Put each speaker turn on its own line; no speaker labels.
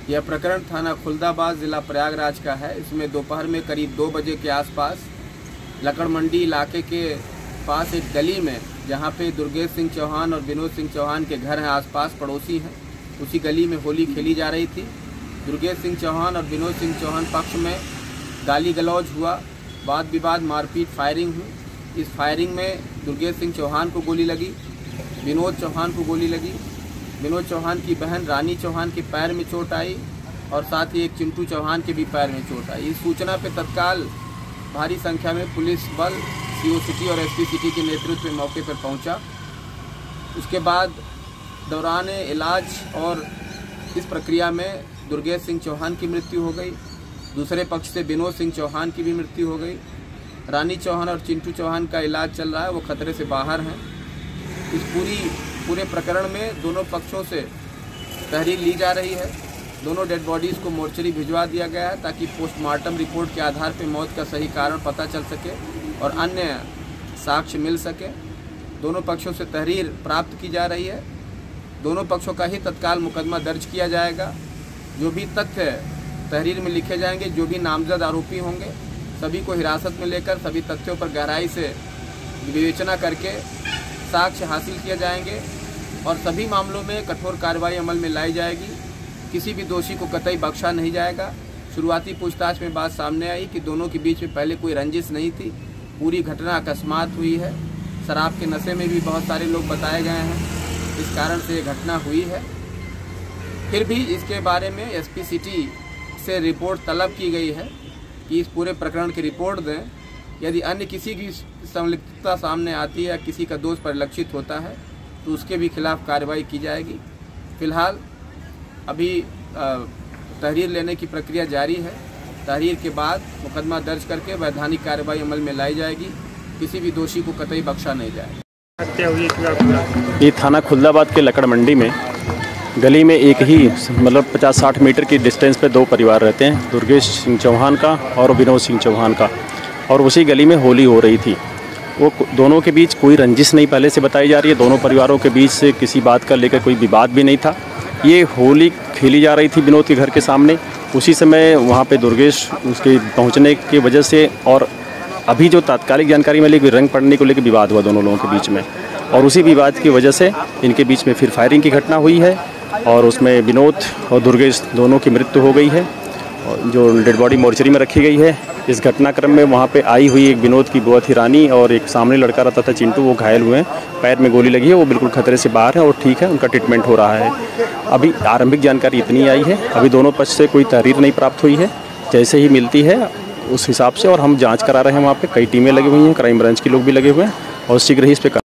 यह प्रकरण थाना खुलदाबाद जिला प्रयागराज का है। इसमें दोपहर में करीब 2 बजे के आसपास लकड़ मंडी इलाके के पास एक गली में, जहां पे दुर्गेश सिंह चौहान और विनोद सिंह चौहान के घर हैं, आसपास पड़ोसी हैं, उसी गली में होली खेली जा रही थी। दुर्गेश सिंह चौहान और विनोद सिंह चौहान पक्ष में गाली गलौज हुआ, वाद विवाद, मारपीट, फायरिंग हुई। इस फायरिंग में दुर्गेश सिंह चौहान को गोली लगी, विनोद चौहान को गोली लगी। विनोद चौहान की बहन रानी चौहान के पैर में चोट आई और साथ ही एक चिंटू चौहान के भी पैर में चोट आई। इस सूचना पर तत्काल भारी संख्या में पुलिस बल सीओ सिटी और एसपी सिटी के नेतृत्व में मौके पर पहुंचा। उसके बाद दौरान इलाज और इस प्रक्रिया में दुर्गेश सिंह चौहान की मृत्यु हो गई। दूसरे पक्ष से विनोद सिंह चौहान की भी मृत्यु हो गई। रानी चौहान और चिंटू चौहान का इलाज चल रहा है, वो खतरे से बाहर हैं। इस पूरे प्रकरण में दोनों पक्षों से तहरीर ली जा रही है। दोनों डेड बॉडीज़ को मोर्चरी भिजवा दिया गया है ताकि पोस्टमार्टम रिपोर्ट के आधार पर मौत का सही कारण पता चल सके और अन्य साक्ष्य मिल सके। दोनों पक्षों से तहरीर प्राप्त की जा रही है। दोनों पक्षों का ही तत्काल मुकदमा दर्ज किया जाएगा। जो भी तथ्य तहरीर में लिखे जाएंगे, जो भी नामजद आरोपी होंगे, सभी को हिरासत में लेकर सभी तथ्यों पर गहराई से विवेचना करके साक्ष्य हासिल किए जाएंगे और सभी मामलों में कठोर कार्रवाई अमल में लाई जाएगी। किसी भी दोषी को कतई बख्शा नहीं जाएगा। शुरुआती पूछताछ में बात सामने आई कि दोनों के बीच में पहले कोई रंजिश नहीं थी। पूरी घटना अकस्मात हुई है। शराब के नशे में भी बहुत सारे लोग बताए गए हैं, इस कारण से ये घटना हुई है। फिर भी इसके बारे में एसपी सिटी से रिपोर्ट तलब की गई है कि इस पूरे प्रकरण की रिपोर्ट दें। यदि अन्य किसी की संलिप्तता सामने आती है या किसी का दोष परिलक्षित होता है तो उसके भी खिलाफ कार्रवाई की जाएगी। फिलहाल अभी तहरीर लेने की प्रक्रिया जारी है। तहरीर के बाद मुकदमा दर्ज करके वैधानिक कार्रवाई अमल में लाई जाएगी। किसी भी दोषी को कतई बख्शा नहीं जाएगा।
ये थाना खुलदाबाद के लकड़ मंडी में गली में एक ही 50-60 मीटर की डिस्टेंस पे 2 परिवार रहते हैं, दुर्गेश सिंह चौहान का और विनोद सिंह चौहान का। और उसी गली में होली हो रही थी। वो दोनों के बीच कोई रंजिश नहीं पहले से बताई जा रही है। दोनों परिवारों के बीच से किसी बात का लेकर कोई विवाद भी नहीं था। ये होली खेली जा रही थी विनोद के घर के सामने। उसी समय वहाँ पे दुर्गेश उसके पहुँचने की वजह से और अभी जो तात्कालिक जानकारी मिली कि रंग पड़ने को लेकर विवाद हुआ दोनों लोगों के बीच में, और उसी विवाद की वजह से इनके बीच में फिर फायरिंग की घटना हुई है और उसमें विनोद और दुर्गेश दोनों की मृत्यु हो गई है और जो डेड बॉडी मोर्चरी में रखी गई है। इस घटनाक्रम में वहाँ पे आई हुई एक विनोद की बुआ थी रानी और एक सामने लड़का रहता था चिंटू, वो घायल हुए हैं, पैर में गोली लगी है, वो बिल्कुल खतरे से बाहर है और ठीक है, उनका ट्रीटमेंट हो रहा है। अभी आरंभिक जानकारी इतनी आई है। अभी दोनों पक्ष से कोई तहरीर नहीं प्राप्त हुई है। जैसे ही मिलती है उस हिसाब से और हम जाँच करा रहे हैं। वहाँ पर कई टीमें लगी हुई हैं, क्राइम ब्रांच के लोग भी लगे हुए हैं और शीघ्र ही इस पर